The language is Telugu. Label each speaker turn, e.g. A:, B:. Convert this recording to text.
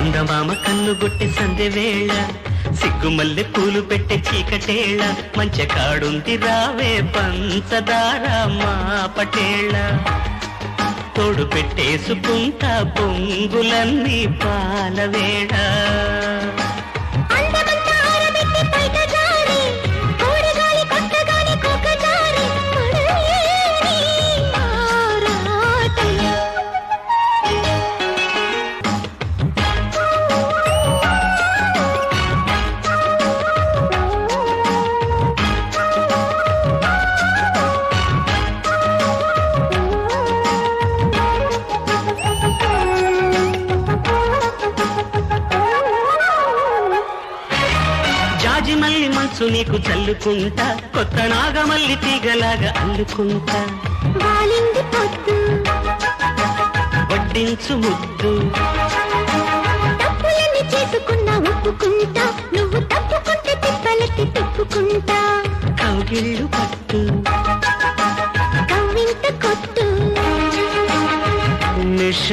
A: చందమామ కన్నుగొట్టి సందె వేళ సిగ్గుమల్లె పూలు పెట్టే చీకటేళ మంచె కాడుంది రావే పంచదార మా పటేళ తోడు పెట్టేసుకుంటా పొంగులన్నీ పాలవేళ మల్లి మనసు నీకు చల్లుకుంటా కొత్త నాగమల్లి తీగలాగా అల్లుకుంటా
B: వాలింది పొద్దు
A: వడ్డించు ముద్దు
B: తప్పులన్నీ చేసుకున్నా ఒప్పుకుంటా నువ్వు తప్పుకుంటే తిప్పలకి తిప్పుకుంటా
A: కౌగిళ్ళు పట్టు
B: కవ్వింత కొట్టు
A: నిష